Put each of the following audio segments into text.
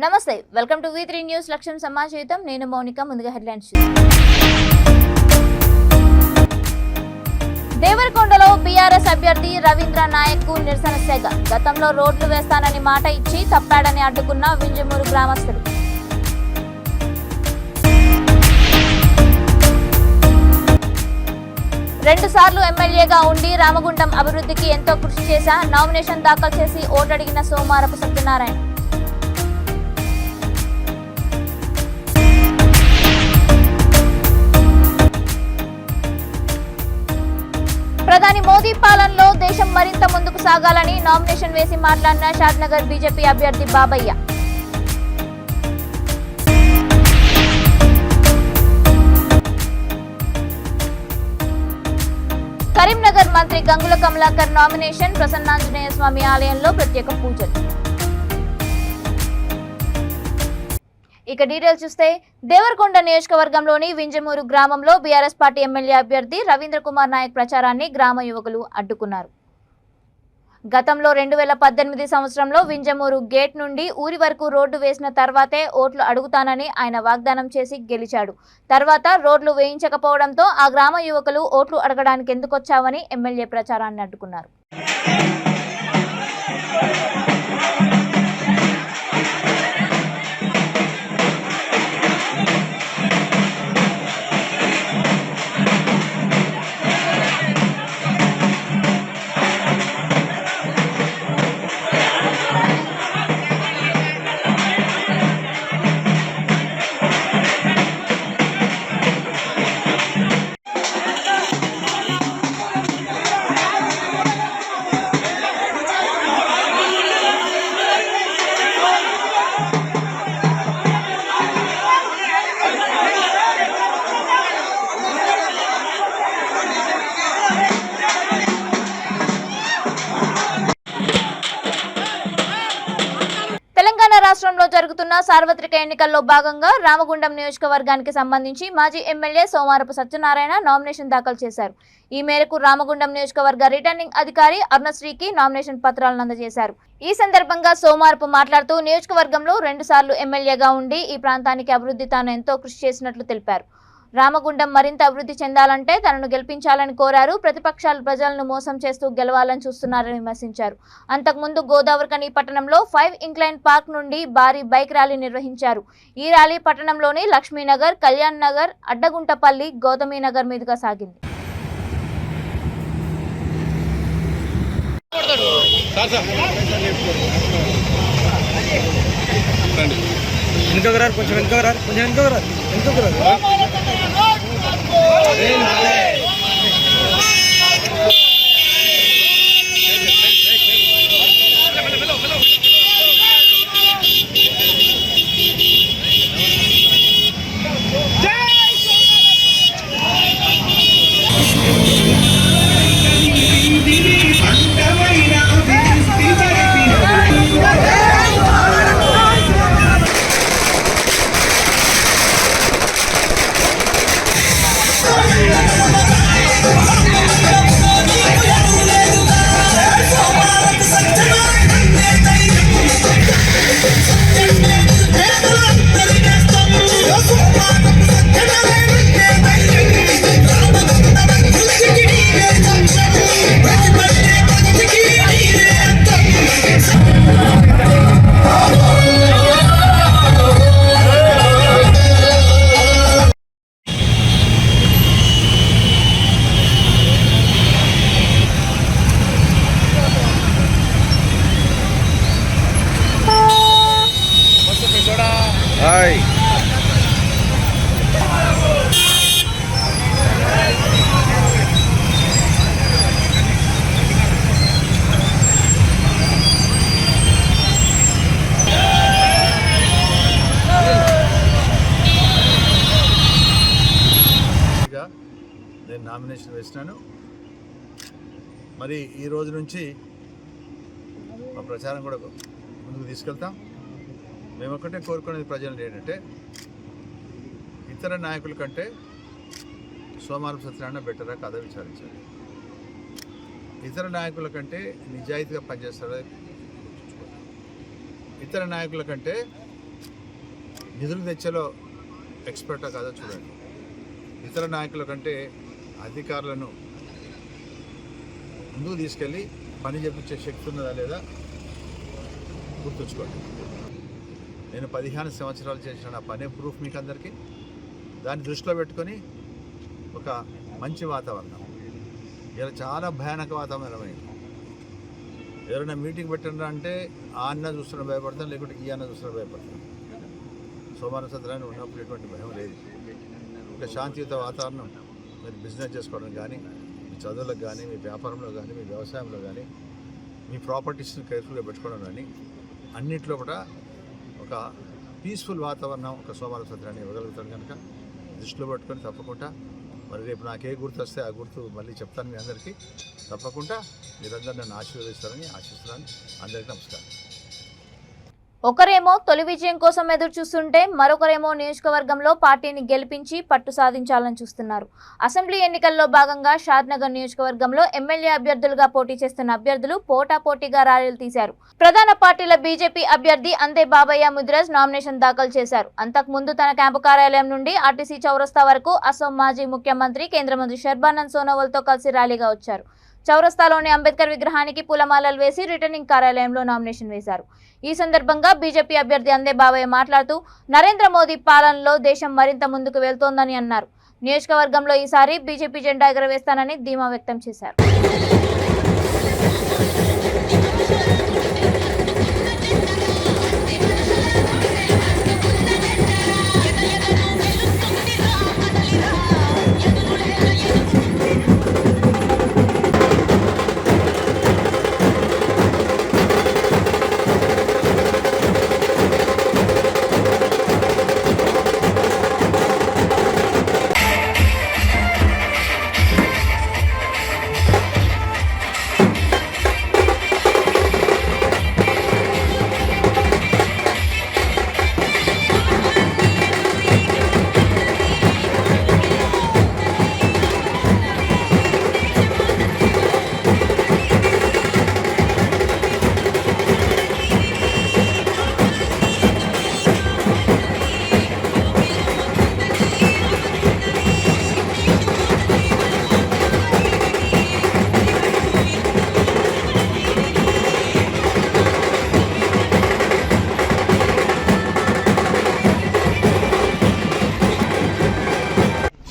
నమస్తే welcome to V3 news లక్ష్యం సమాచారం నేను మౌనిక ముందుగా హెడ్లైన్స్ దేవరకొండలో బీఆర్ఎస్ అభ్యర్థి రవీంద్ర నాయక్ కు నిరసన సేగ గతంలో రోడ్లు వేస్తానని మాట ఇచ్చి తప్పాడని అడ్డుకున్న వింజమూరు గ్రామస్తులు రెండుసార్లు ఎమ్మెల్యేగా ఉండి రామగుండం అభివృద్ధికి ఎంతో కృషి చేశా నామినేషన్ దాఖలు చేసి ఓటడిగిన సోమారపు సత్యనారాయణ ప్రధాని మోదీ పాలనలో దేశం మరింత ముందుకు సాగాలని నామినేషన్ వేసి మాట్లాడిన షాద్నగర్ బీజేపీ అభ్యర్థి బాబయ్య కరీంనగర్ మంత్రి గంగుల కమలాకర్ నామినేషన్ ప్రసన్నాంజనేయ స్వామి ఆలయంలో ప్రత్యేక పూజలు. ఇక డీటెయిల్స్ చూస్తే దేవరకొండ నియోజకవర్గంలోని వింజమూరు గ్రామంలో బీఆర్ఎస్ పార్టీ ఎమ్మెల్యే అభ్యర్థి రవీంద్ర కుమార్ నాయక్ ప్రచారాన్ని గ్రామ యువకులు అడ్డుకున్నారు. గతంలో 2018 సంవత్సరంలో వింజమూరు గేట్ నుండి ఊరి వరకు రోడ్డు వేసిన తర్వాతే ఓట్లు అడుగుతానని ఆయన వాగ్దానం చేసి గెలిచాడు. తర్వాత రోడ్లు వేయించకపోవడంతో ఆ గ్రామ యువకులు ఓట్లు అడగడానికి ఎందుకొచ్చావని ఎమ్మెల్యే ప్రచారాన్ని అడ్డుకున్నారు. రాష్ట్రంలో జరుగుతున్న సార్వత్రిక ఎన్నికల్లో భాగంగా రామగుండం నియోజకవర్గానికి సంబంధించి మాజీ ఎమ్మెల్యే సోమారపు సత్యనారాయణ నామినేషన్ దాఖలు చేశారు. ఈ మేరకు రామగుండం నియోజకవర్గ రిటర్నింగ్ అధికారి అరుణశ్రీకి నామినేషన్ పత్రాలను అందజేశారు. ఈ సందర్భంగా సోమారపు మాట్లాడుతూ నియోజకవర్గంలో 2 సార్లు ఎమ్మెల్యేగా ఉండి ఈ ప్రాంతానికి అభివృద్ధి తాను ఎంతో కృషి చేసినట్లు తెలిపారు. రామగుండం మరింత అభివృద్ధి చెందాలంటే తనను గెలిపించాలని కోరారు. ప్రతిపక్షాలు ప్రజలను మోసం చేస్తూ గెలవాలని చూస్తున్నారని విమర్శించారు. అంతకుముందు గోదావరిఖని పట్టణంలో 5 ఇంక్లైన్ పార్క్ నుండి భారీ బైక్ ర్యాలీ నిర్వహించారు. ఈ ర్యాలీ పట్టణంలోని లక్ష్మీనగర్, కళ్యాణ్ నగర్, అడ్డగుంటపల్లి, గౌతమీనగర్ మీదుగా సాగింది. నేను నామినేషన్ వేసినాను. మరి ఈ రోజు నుంచి మా ప్రచారం కూడా ముందుకు తీసుకెళ్తాం. మేము ఒకటే కోరుకునేది ప్రజలు ఏంటంటే ఇతర నాయకుల కంటే సోమారపు సత్యనారాయణ బెటరా కాదా విచారించాలి. ఇతర నాయకుల కంటే నిజాయితీగా పనిచేస్తారా, ఇతర నాయకుల కంటే నిధులు తెచ్చేలో ఎక్స్పర్టా కాదో చూడండి. ఇతర నాయకుల కంటే అధికారులను ముందుకు తీసుకెళ్ళి పని చేపించే శక్తి ఉన్నదా లేదా గుర్తుంచుకోండి. నేను 15 సంవత్సరాలు చేసిన నా పనే ప్రూఫ్ మీకు అందరికీ. దాన్ని దృష్టిలో పెట్టుకొని ఒక మంచి వాతావరణం, ఇలా చాలా భయానక వాతావరణమైంది. ఎవరైనా మీటింగ్ పెట్టండి అంటే ఆ అన్న చూస్తున్న భయపడతాను, లేకుంటే ఈ అన్న చూస్తున్న భయపడతాను. సోమవారం సత్రాన్ని ఉన్నప్పుడు ఎటువంటి భయం లేదు. ఒక శాంతియుత వాతావరణం. మీరు బిజినెస్ చేసుకోవడం కానీ, మీ చదువులకు కానీ, మీ వ్యాపారంలో కానీ, మీ వ్యవసాయంలో కానీ, మీ ప్రాపర్టీస్ని కేర్ఫుల్గా పెట్టుకోవడం కానీ, అన్నింటిలో కూడా ఒక పీస్ఫుల్ వాతావరణం ఒక సోమవారం సత్రాన్ని ఇవ్వగలుగుతాను కనుక దృష్టిలో పట్టుకొని తప్పకుండా మరి రేపు నాకే గుర్తు వస్తే ఆ గుర్తు మళ్ళీ చెప్తాను మీ అందరికీ. తప్పకుండా మీరందరూ నన్ను ఆశీర్వదిస్తారని ఆశిస్తున్నాను. అందరికీ నమస్కారం. ఒకరేమో తొలి విజయం కోసం ఎదురు చూస్తుంటే మరొకరేమో నియోజకవర్గంలో పార్టీని గెలిపించి పట్టు సాధించాలని చూస్తున్నారు. అసెంబ్లీ ఎన్నికల్లో భాగంగా షాద్నగర్ నియోజకవర్గంలో ఎమ్మెల్యే అభ్యర్థులుగా పోటీ చేస్తున్న అభ్యర్థులు పోటాపోటీగా ర్యాలీలు తీశారు. ప్రధాన పార్టీల బీజేపీ అభ్యర్థి అందే బాబయ్య ముదిరాజ్ నామినేషన్ దాఖలు చేశారు. అంతకుముందు తన క్యాంపు కార్యాలయం నుండి ఆర్టీసీ చౌరస్తా వరకు అసోం మాజీ ముఖ్యమంత్రి కేంద్ర మంత్రి సర్బానంద్ సోనోవాల్తో కలిసి ర్యాలీగా వచ్చారు. చౌరస్తాలోని అంబేద్కర్ విగ్రహానికి పూలమాలలు వేసి రిటర్నింగ్ కార్యాలయంలో నామినేషన్ వేశారు. ఈ సందర్భంగా బీజేపీ అభ్యర్థి అందే బాబయ్య మాట్లాడుతూ నరేంద్ర మోదీ పాలనలో దేశం మరింత ముందుకు వెళ్తోందని అన్నారు. నియోజకవర్గంలో ఈసారి బీజేపీ జెండా ఎగరవేస్తానని ధీమా వ్యక్తం చేశారు.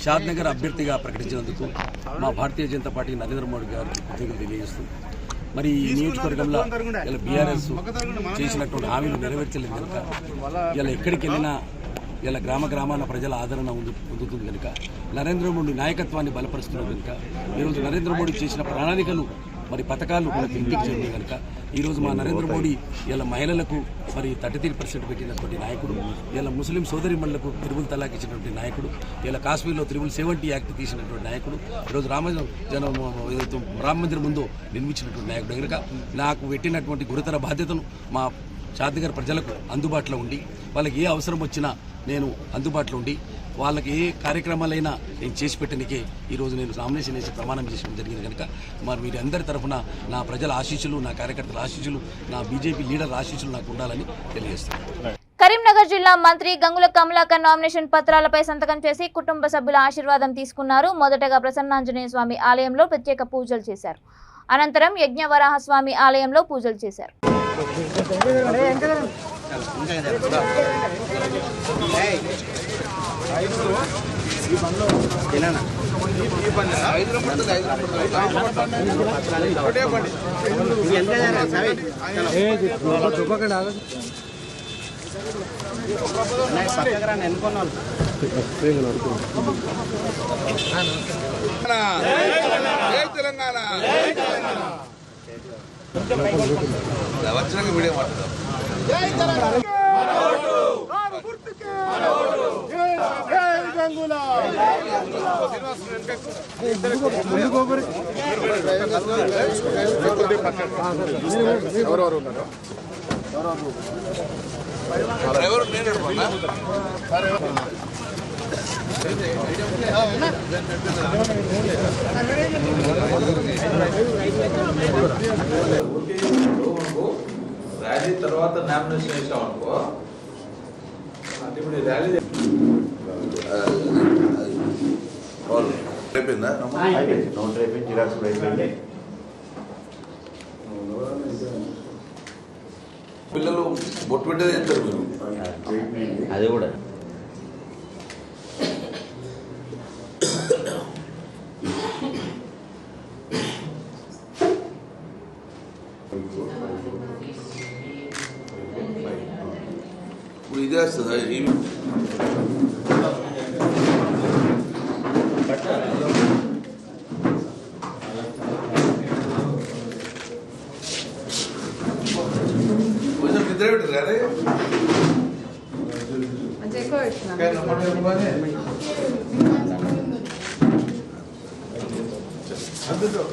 షాద్నగర్ అభ్యర్థిగా ప్రకటించినందుకు మా భారతీయ జనతా పార్టీ నరేంద్ర మోడీ గారికి కృతజ్ఞతలు తెలియజేస్తూ మరి ఈ నియోజకవర్గంలో ఇలా బీఆర్ఎస్ చేసినటువంటి హామీలు నెరవేర్చలేదు కనుక ఇలా ఎక్కడికి వెళ్ళినా ఇలా గ్రామాన ప్రజల ఆదరణ పొందుతుంది కనుక నరేంద్ర మోడీ నాయకత్వాన్ని బలపరుస్తున్నారు కనుక ఈరోజు నరేంద్ర మోడీ చేసిన ప్రణాళికలు మరి పథకాలు మనకు ఇంటికి చేరింది కనుక ఈరోజు మా నరేంద్ర మోడీ ఇలా మహిళలకు మరి 33% పెట్టినటువంటి నాయకుడు, ఇలా ముస్లిం సోదరిమణులకు త్రిబుల్ తలాక్ ఇచ్చినటువంటి నాయకుడు, ఇలా కాశ్మీర్లో 370 యాక్ట్ తీసినటువంటి నాయకుడు, ఈరోజు రామ మందిరం ముందు నిర్మించినటువంటి నాయకుడు కనుక నాకు పెట్టినటువంటి గురుతర బాధ్యతను మా షాద్నగర్ ప్రజలకు అందుబాటులో ఉండి వాళ్ళకి ఏ అవసరం వచ్చినా నేను అందుబాటులో ఉండి వాళ్ళకి ఏ కార్యక్రమాలైనా నేను చేసి పెట్టడానికే ఈరోజు నేను నామినేషన్ వేసి ప్రమాణం చేయడం జరిగింది కనుక మరి మీరు అందరి తరఫున నా ప్రజల ఆశీస్సులు, నా కార్యకర్తల ఆశీస్సులు, నా బీజేపీ లీడర్ ఆశీస్సులు నాకు ఉండాలని తెలియజేస్తాను. కరీంనగర్ జిల్లా మంత్రి గంగుల కమలాకర్ నామినేషన్ పత్రాలపై సంతకం చేసి కుటుంబ సభ్యుల ఆశీర్వాదం తీసుకున్నారు. మొదటగా ప్రసన్నాంజనేయ స్వామి ఆలయంలో ప్రత్యేక పూజలు చేశారు. అనంతరం యజ్ఞవరాహ స్వామి ఆలయంలో పూజలు చేశారు. ర్యాలీ తర్వాత నామినేషన్ వేసామనుకో అంటే ఇప్పుడు అయిపోయిందా? నోట్ అయిపోయింది, జిరాక్స్ అయిపోయింది. పిల్లలు బొట్టు పెట్టేది చేస్తారు మీరు? అది కూడా ఇప్పుడు ఇదే వస్తుందా? కొంచెం నిద్ర పెట్టరు అదే అందులో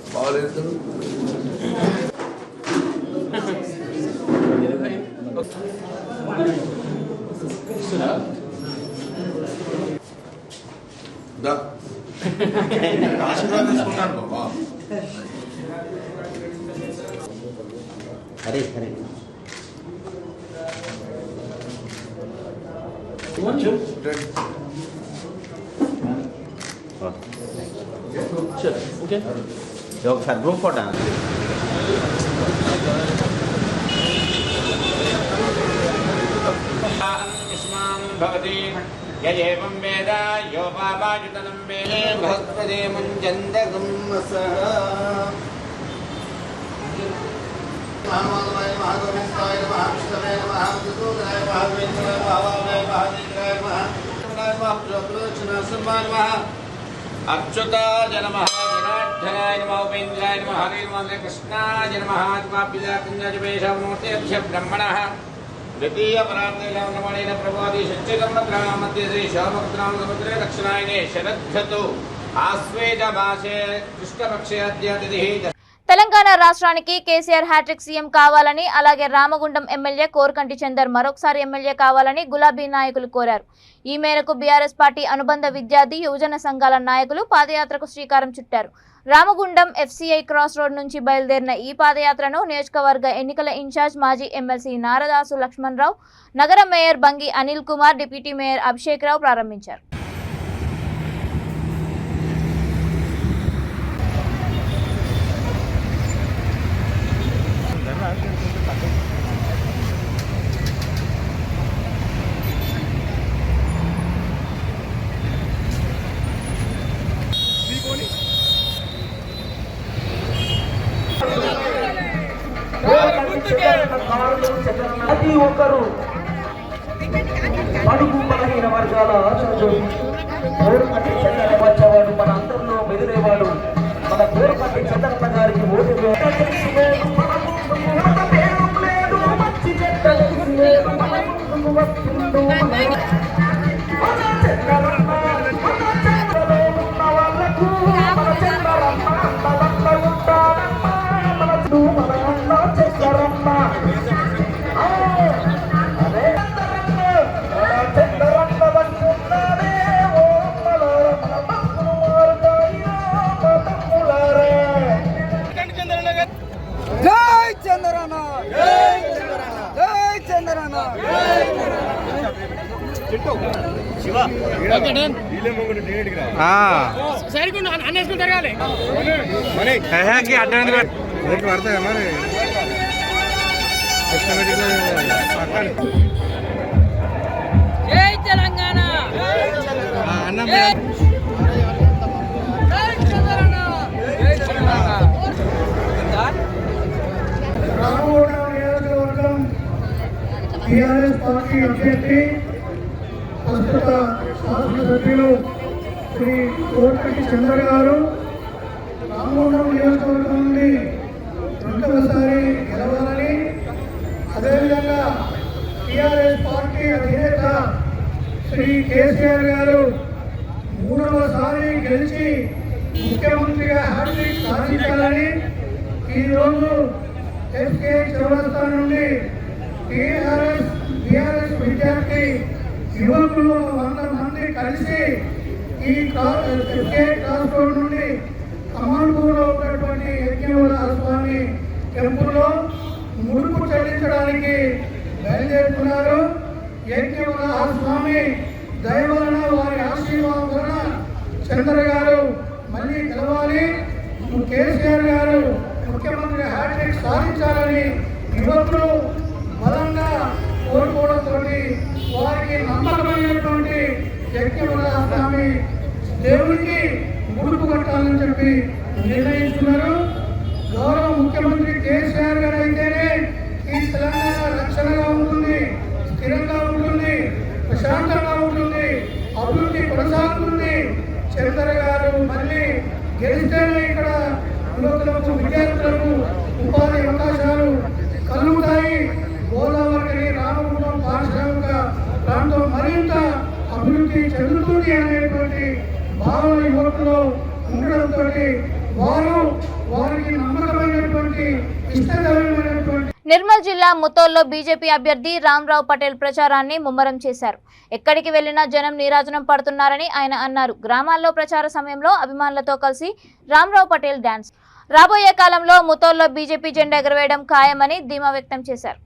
బాగాలేదు. ఆశీర్వాదం తీసుకుంటాను బాబా. సరే సరే ఒకసారి గ్రూప్ ఫోటో यदेवं वेद यो वावायुतनं वेदे बृहस्पतिमं चन्दकं सः महामानवाय महागोविन्दाय नमः विष्णवे नमः मधुसूदनाय नमः वेदाय भावाय महादेवाय नमः प्रचोदनाय नमः अच्युताय नमः जनार्दनाय नमः उपेन्द्राय नमः हरे नमः कृष्णाय नमः आत्मापिता कुञ्जवेशमूर्तेभ्य ब्रह्मणः द्वितीय परार्धेन प्रभोदि षट्कर्मत्राणां मध्ये श्री श्यामपुत्रां समुद्रे दक्षिणायने शरद्धतु आश्वेज मासे कृष्णपक्षे अद्य तिथिः. తెలంగాణ రాష్ట్రానికి కేసీఆర్ హ్యాట్రిక్ సీఎం కావాలని, అలాగే రామగుండం ఎమ్మెల్యే కోరకంటి చందర్ మరొకసారి ఎమ్మెల్యే కావాలని గులాబీ నాయకులు కోరారు. ఈ మేరకు బీఆర్ఎస్ పార్టీ అనుబంధ విద్యార్థి యువజన సంఘాల నాయకులు పాదయాత్రకు శ్రీకారం చుట్టారు. రామగుండం FCI క్రాస్ రోడ్ నుంచి బయలుదేరిన ఈ పాదయాత్రను నియోజకవర్గ ఎన్నికల ఇన్ఛార్జ్ మాజీ ఎమ్మెల్సీ నారదాసు లక్ష్మణరావు, నగర mayor Bangi Anil Kumar, deputy mayor Abhishek Rao ప్రారంభించారు. ప్రతి ఒక్కరూ బడుగు బలహీన వర్గాల కోరుపట్టి చంద్రన్న వచ్చేవాడు, మన అందరిలో మెదిలేవాడు. మన కోరుపట్టి చంద్రన్న గారికి ఓటు జై తెలంగాణ రామగుండం నియోజకవర్గం టీఆర్ఎస్ పార్టీ అభ్యర్థి ప్రస్తుత శాసనసభ్యులు శ్రీ కోరకంటి చంద్ర గారు రామగుండం నియోజకవర్గం నుండి రెండవసారి గెలవాలని, అదేవిధంగా టీఆర్ఎస్ పార్టీ అధినేత శ్రీ కేసీఆర్ గారు మూడవసారి గెలిచి ముఖ్యమంత్రిగా హ్యాట్రిక్ సాధించాలని ఈరోజు ఎస్కే చౌరస్తా నుండి టీఆర్ఎస్ విద్యార్థి యువకులు 100 మంది కలిసి ఈ ఎస్కే క్రాస్ రోడ్ నుండి కమాండ్పూర్లో ఉన్నటువంటి యజ్ఞవరాహ స్వామి టెంపుల్లో ముడుపు చెల్లించడానికి బయలుదేరుతున్నారు. యజ్ఞవరాహ స్వామి దయ వలన వారి ఆశీర్వాదం వలన చంద్ర గారు మళ్ళీ గెలవాలి, కేసీఆర్ గారు ముఖ్యమంత్రి హ్యాట్రిక్ సాధించాలని యువకులు బలంగా కోరుకోవడంతో వారికి నమ్మకమైనటువంటి యజ్ఞవరాహ స్వామి దేవుడికి ముడుపు కట్టాలని చెప్పి నిర్ణయించున్నారు. గౌరవ ముఖ్యమంత్రి కేసీఆర్ గారు అయితేనే ఈ తెలంగాణ రక్షణగా ఉంటుంది, స్థిరంగా ఉంటుంది, ప్రశాంతంగా ఉంటుంది, అభివృద్ధి కొనసాగుతుంది. చంద్ర గారు మళ్ళీ గెలిస్తేనే ఇక్కడ యువకులకు విద్యార్థులకు ఉపాధి అవకాశాలు కలుగుతాయి. గోదావరి రామగుండం పారిశ్రామిక ప్రాంతం మరింత అభివృద్ధి చెందుతుంది అనేటువంటి భావన యువకులు ఉండడంతో వారికి నమ్మకమైనటువంటి ఇష్టమైనటువంటి నిర్మల్ జిల్లా ముతోల్లో బీజేపీ అభ్యర్థి రామ్రావు పటేల్ ప్రచారాన్ని ముమ్మరం చేశారు. ఎక్కడికి వెళ్లినా జనం నీరాజనం పడుతున్నారని ఆయన అన్నారు. గ్రామాల్లో ప్రచార సమయంలో అభిమానులతో కలిసి రామ్రావు పటేల్ డాన్స్. రాబోయే కాలంలో ముతోల్లో బీజేపీ జెండా ఎగరవేయడం ఖాయమని ధీమా వ్యక్తం చేశారు.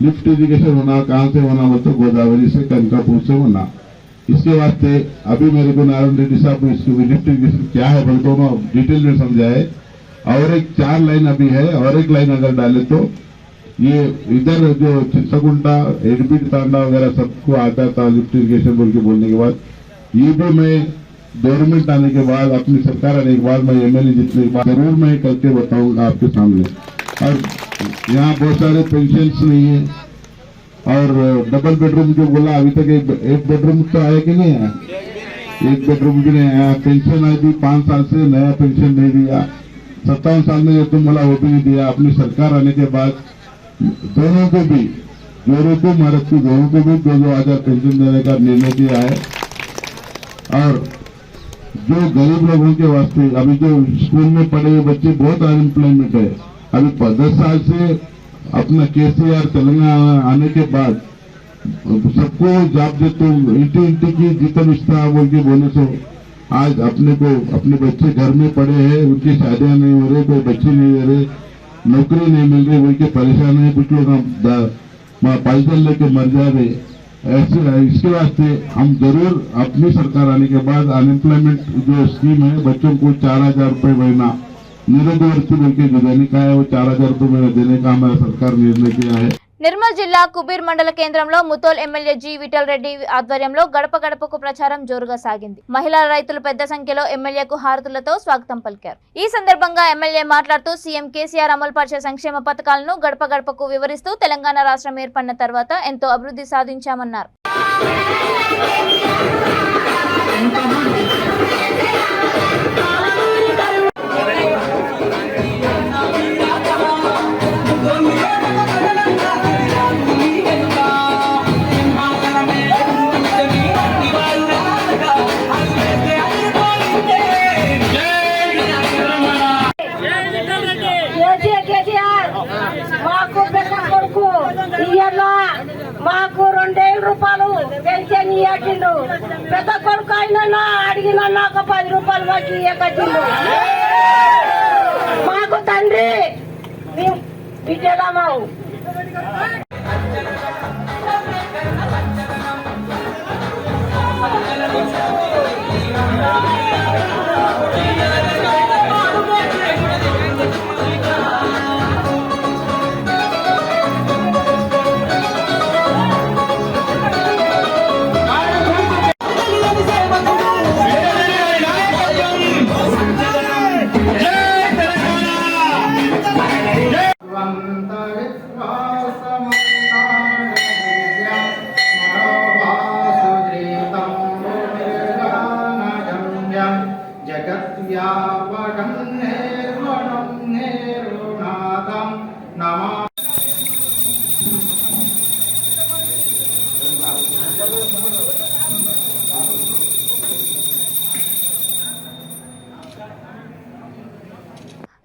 लिफ्ट इरिगेशन होना, कहाँ से होना, मतलब गोदावरी से कनकापुर से होना। इसके वास्ते अभी मेरे को नारायण रेड्डी साहब को इसकी लिफ्ट इरिगेशन क्या है बोल दोनों डिटेल में समझाए। और एक 4 लाइन अभी है, और एक लाइन अगर डाले तो ये इधर जो चित्रकुंटा एडबिट तांडा वगैरह सबको आता था लिफ्ट इरिगेशन बोल के बोलने के बाद, ये भी मैं गवर्नमेंट आने के बाद, अपनी सरकार आने के बाद, मैं MLA जितने के बाद जरूर मैं करके बताऊंगा आपके सामने। और यहाँ बहुत सारे पेंशन्स नहीं है, और डबल बेडरूम जो बोला अभी तक एक बेडरूम तो आया कि नहीं आया, एक बेडरूम भी नहीं आया। पेंशन अभी 5 साल से नया पेंशन नहीं दिया, 57 साल में जो तुम बोला वो भी नहीं दिया। अपनी सरकार आने के बाद दोनों को भी, जोरों को मर्द को दोनों को भी 2,000 पेंशन देने का निर्णय किया है। और जो गरीब लोगों के वास्ते अभी जो स्कूल में पढ़े हुए बच्चे बहुत अनएम्प्लॉयमेंट है, अभी 10 साल से अपना केसीआर तेलंगाना आने के बाद सबको जॉब दे, तो इंटी की जितन इस्ता बोल के बोले सो आज अपने को अपने बच्चे घर में पड़े हैं, उनकी शादियां नहीं हो रही, कोई बच्चे नहीं हो रहे, नौकरी नहीं मिल रही, बोल के परेशान है। कुछ लोग पैदल लेके मर जा रहे। ऐसे इसके वास्ते हम जरूर अपनी सरकार आने के बाद अनएम्प्लॉयमेंट जो स्कीम है बच्चों को 4,000 रुपये महीना निरंतरवर्ती बोल के जो देने का है वो 4,000 रुपये महीना देने का हमारा सरकार निर्णय किया है। నిర్మల్ జిల్లా కుబీర్ మండల కేంద్రంలో ముతోల్ ఎమ్మెల్యే జి విఠల్ రెడ్డి ఆధ్వర్యంలో గడప గడపకు ప్రచారం జోరుగా సాగింది. మహిళా రైతులు పెద్ద సంఖ్యలో ఎమ్మెల్యేకు హారతులతో స్వాగతం పలికారు. ఈ సందర్భంగా ఎమ్మెల్యే మాట్లాడుతూ సీఎం కేసీఆర్ అమలుపరిచే సంక్షేమ పథకాలను గడప గడపకు వివరిస్తూ తెలంగాణ రాష్ట్రం ఏర్పడిన తర్వాత ఎంతో అభివృద్ధి సాధించామన్నారు. మాకు 2,000 రూపాయలు పెన్షన్ ఇవ్వట్టిండు. పెద్ద కొడుకు అయినా అడిగిన నాకు 10 రూపాయలు మాకు ఇవ్వకట్టిండు. మాకు తండ్రి బిడ్డలమావు.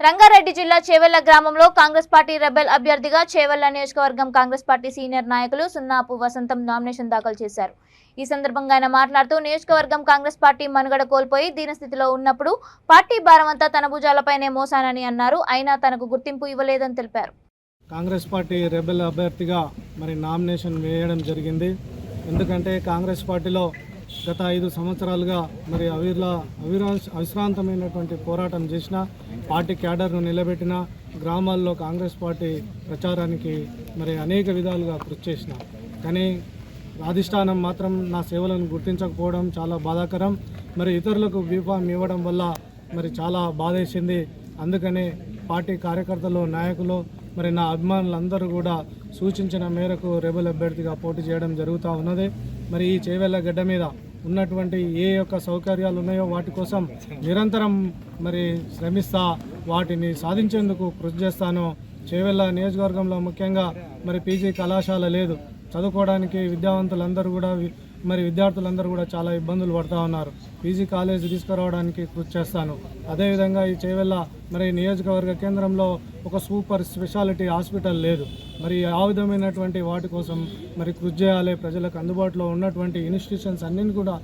రంగారెడ్డి జిల్లా చేవెళ్ల గ్రామంలో కాంగ్రెస్ పార్టీ రెబెల్ అభ్యర్థిగా చేవెళ్ల నియోజకవర్గం కాంగ్రెస్ పార్టీ సీనియర్ నాయకులు సున్నాపు వసంతం నామినేషన్ దాఖలు చేశారు. ఈ సందర్భంగా ఆయన మాట్లాడుతూ నియోజకవర్గం కాంగ్రెస్ పార్టీ మనుగడ కోల్పోయి దీనస్థితిలో ఉన్నప్పుడు పార్టీ భారమంతా తన భుజాలపైనే మోసానని అన్నారు. అయినా తనకు గుర్తింపు ఇవ్వలేదని తెలిపారు. కాంగ్రెస్ పార్టీ రెబెల్ అభ్యర్థిగా నామినేషన్ వేయడం జరిగింది. ఎందుకంటే కాంగ్రెస్ పార్టీలో గత 5 సంవత్సరాలుగా అవిశ్రాంతమైనటువంటి పోరాటం చేసిన, పార్టీ క్యాడర్ను నిలబెట్టిన, గ్రామాల్లో కాంగ్రెస్ పార్టీ ప్రచారానికి అనేక విధాలుగా కృషి చేసిన, కానీ అధిష్టానం మాత్రం నా సేవలను గుర్తించకపోవడం చాలా బాధాకరం. ఇతరులకు బీఫామ్ ఇవ్వడం వల్ల చాలా బాధేసింది. అందుకనే పార్టీ కార్యకర్తలు, నాయకులు, నా అభిమానులందరూ కూడా సూచించిన మేరకు రెబెల్ అభ్యర్థిగా పోటీ చేయడం జరుగుతూ ఉన్నది. ఈ చేవెళ్ల గడ్డ మీద ఉన్నటువంటి ఏ యొక్క సౌకర్యాలు ఉన్నాయో వాటి కోసం నిరంతరం శ్రమిస్తా, వాటిని సాధించేందుకు కృషి చేస్తాను. చేవెళ్ల నియోజకవర్గంలో ముఖ్యంగా పీజీ కళాశాల లేదు. చదువుకోవడానికి విద్యార్థులందరూ కూడా చాలా ఇబ్బందులు పడుతూ ఉన్నారు. పీజీ కాలేజ్ తీసుకురావడానికి కృషి చేస్తాను. అదేవిధంగా ఈ చేవెళ్ల నియోజకవర్గ కేంద్రంలో ఒక సూపర్ స్పెషాలిటీ హాస్పిటల్ లేదు. ఆ విధమైనటువంటి వాటి కోసం కృషి చేయాలి. ప్రజలకు అందుబాటులో ఉన్నటువంటి ఇన్స్టిట్యూషన్స్ అన్నింటినీ కూడా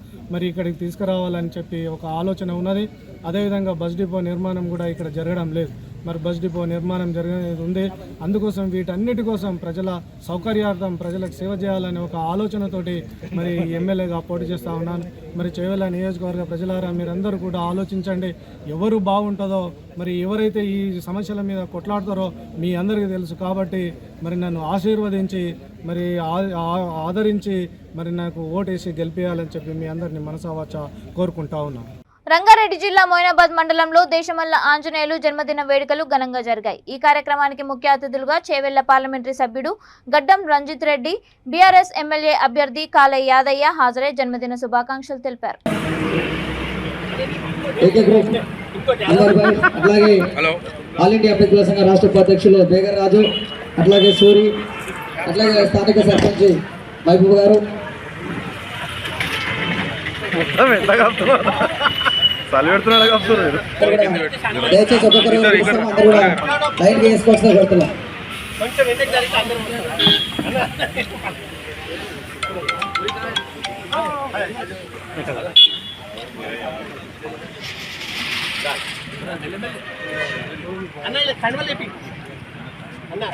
ఇక్కడికి తీసుకురావాలని చెప్పి ఒక ఆలోచన ఉన్నది. అదేవిధంగా బస్ డిపో నిర్మాణం కూడా ఇక్కడ జరగడం లేదు. బస్ డిపో నిర్మాణం జరిగేది ఉంది. అందుకోసం వీటన్నిటి కోసం ప్రజల సౌకర్యార్థం ప్రజలకు సేవ చేయాలనే ఒక ఆలోచనతోటి ఎమ్మెల్యేగా పోటీ చేస్తూ ఉన్నాను. చేవెళ్ల నియోజకవర్గ ప్రజలారా, మీరందరూ కూడా ఆలోచించండి. ఎవరు బాగుంటుందో, ఎవరైతే ఈ సమస్యల మీద కొట్లాడతారో మీ అందరికీ తెలుసు. కాబట్టి నన్ను ఆశీర్వదించి ఆదరించి నాకు ఓటేసి గెలిపేయాలని చెప్పి మీ అందరినీ మనసావాచ కోరుకుంటా ఉన్నాను. రంగారెడ్డి జిల్లా మోయినాబాద్ మండలంలో దేశమల్ల ఆంజనేయులు జన్మదిన వేడుకలు ఘనంగా జరిగాయి. ఈ కార్యక్రమానికి ముఖ్య అతిథులుగా చేవెళ్ల పార్లమెంటరీ సభ్యుడు గడ్డం రంజిత్ రెడ్డి, బీఆర్ఎస్ ఎమ్మెల్యే అభ్యర్థి కాలే యాదయ్య హాజరై జన్మదిన శుభాకాంక్షలు తెలిపారు. ఆల్ ఇండియా అభ్యర్థుల సంఘ రాష్ట్ర ఉపాధ్యక్షులు బేగర్ రాజు, అట్లాగే సూరి, అట్లాగే స్థానిక సర్పంచ్ మహబూబ్ గారు, దయచేసి ఒక్కొక్కరు అందరూ కూడా లైన్ వేసుకోవాల్సిన కోరుతున్నాం.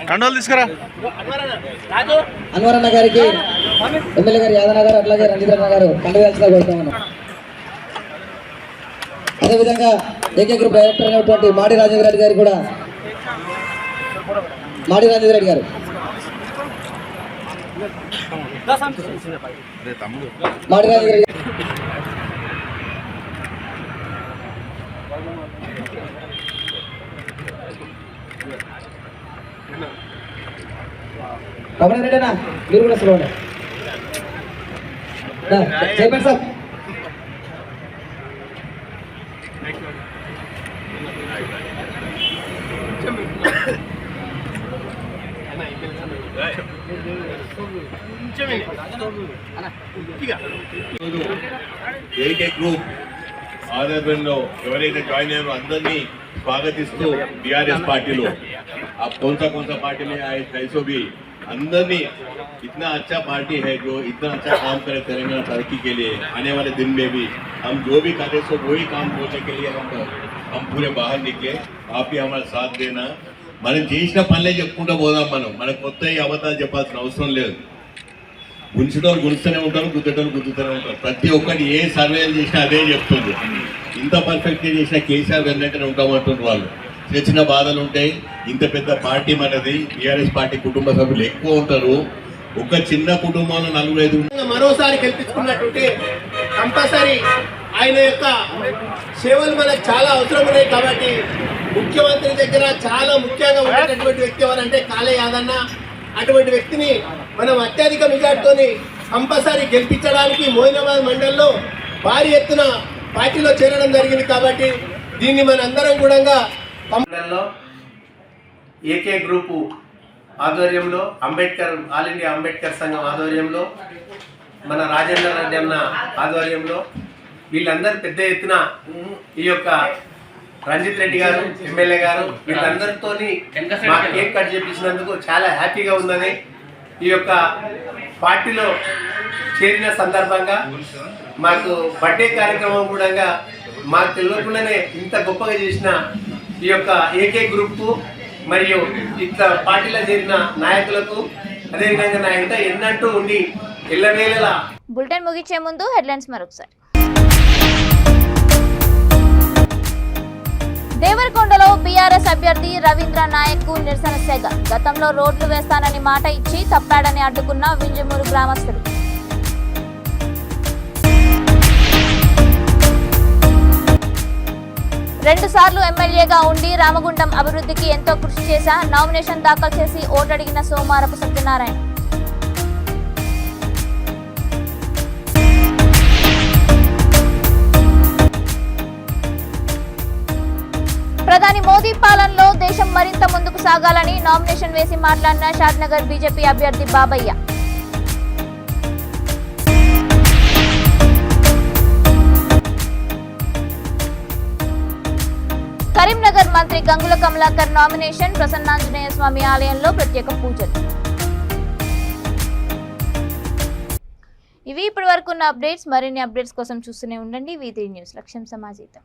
కండోలు తీసుకురా. అన్వరన్న గారికి, ఎమ్మెల్యే గారు యాదన్న గారు, అట్లాగే రంజిత్ గారు కండవేయాల్సిన కోరుతామన్నా. అదేవిధంగా ఏకే గ్రూప్ డైరెక్టర్ అయినటువంటి మాడి రాజేంద్ర రెడ్డి గారు కూడా, మాడి రాజేంద్ర రెడ్డి గారు, మాడి రాజేంద్ర రెడ్డి రమణ రెడ్డి అన్న, మీరు కూడా చూడండి. చైర్మన్ సార్, ఏకే గ్రూప్ ఆధ్వర్యంలో ఎవరైతే జాయిన్ అయ్యారో అందరినీ स्वागतिस्तू बीआरएस पार्टी लो अब कौन सा पार्टी में आए कैसो भी अंदर ने इतना अच्छा पार्टी है जो इतना अच्छा काम करे तेलंगाना तरक्की के लिए आने वाले दिन में भी हम जो भी करे सो वही काम होने के लिए हम पूरे बाहर निकले. आप भी हमारा साथ देना. మనం చేసిన పనులే చెప్పుకుంటూ పోదాం. మనకు కొత్త అబద్ధాలు చెప్పాల్సిన అవసరం లేదు. గుంచుటోళ్ళు గుంచుతూనే ఉంటారు, గుద్దేటోళ్ళు గుద్దుతూనే ఉంటారు. ప్రతి ఒక్కటి ఏ సర్వేలు చేసినా అదే చెప్తుంది. ఇంత పర్ఫెక్ట్గా చేసిన కేసీఆర్ వెన్నట్టునే ఉంటామంటున్నారు వాళ్ళు. చిన్న చిన్న బాధలు ఉంటాయి. ఇంత పెద్ద పార్టీ మనది, బీఆర్ఎస్ పార్టీ కుటుంబ సభ్యులు ఎక్కువ ఉంటారు. ఒక చిన్న కుటుంబంలో 4-5 మరోసారి గెలిపించుకున్నట్టుంటే కంపల్సరీ ఆయన యొక్క సేవలు మనకు చాలా అవసరం ఉన్నాయి. కాబట్టి ముఖ్యమంత్రి దగ్గర చాలా ముఖ్యంగా ఉండేటటువంటి వ్యక్తి ఎవరంటే కాలే యాదన్న. అటువంటి వ్యక్తిని మనం అత్యధిక మెజార్టీతోని కంపల్సరీ గెలిపించడానికి మోయినాబాద్ మండలంలో భారీ ఎత్తున పార్టీలో చేరడం జరిగింది. కాబట్టి దీన్ని మనందరం కూడా మండలంలో ఏకే గ్రూపు ఆధ్వర్యంలో అంబేద్కర్ ఆల్ ఇండియా అంబేద్కర్ సంఘం ఆధ్వర్యంలో మన రాజేంద్ర రెడ్డి అన్న ఆధ్వర్యంలో వీళ్ళందరూ పెద్ద ఎత్తున ఈ యొక్క రంజిత్ రెడ్డి గారు ఎమ్మెల్యే గారు వీళ్ళందరితో మా కేక్ కట్ చేపించినందుకు చాలా హ్యాపీగా ఉన్నది. ఈ యొక్క పార్టీలో చేరిన సందర్భంగా మాకు బర్త్డే కార్యక్రమం కూడా మాకు తెలియకుండానే ఇంత గొప్పగా చేసిన ఈ యొక్క ఏకే గ్రూప్కు మరియు ఇట్లా పార్టీలో చేరిన నాయకులకు అదేవిధంగా నా ఇంట ఎన్నట్టు ఉండి ఎల్లవేళలా. బులెటిన్ ముగించే ముందు హెడ్లైన్స్ మరొకసారి. దేవరకొండలో బీఆర్ఎస్ అభ్యర్థి రవీంద్ర నాయక్ కు నిరసన సెగ. గతంలో రోడ్లు వేస్తానని మాట ఇచ్చి తప్పాడని అడ్డుకున్న వింజమూరు గ్రామస్తులు. రెండుసార్లు ఎమ్మెల్యేగా ఉండి రామగుండం అభివృద్ధికి ఎంతో కృషి చేశా. నామినేషన్ దాఖలు చేసి ఓటడిగిన సోమారపు సత్యనారాయణ. ప్రధాని మోదీ పాలనలో దేశం మరింత ముందుకు సాగాలని నామినేషన్ వేసి మాట్లాడిన షాద్నగర్ బీజేపీ అభ్యర్థి బాబయ్య. కరీంనగర్ మంత్రి గంగుల కమలాకర్ నామినేషన్. ప్రసన్నాంజనేయ స్వామి ఆలయంలో ప్రత్యేక పూజలు. ఇవి ఇప్పటి వరకు ఉన్న అప్డేట్స్. మరిన్ని అప్డేట్స్ కోసం చూస్తూనే ఉండండి V3 న్యూస్. లక్ష్యం సమాజీతం.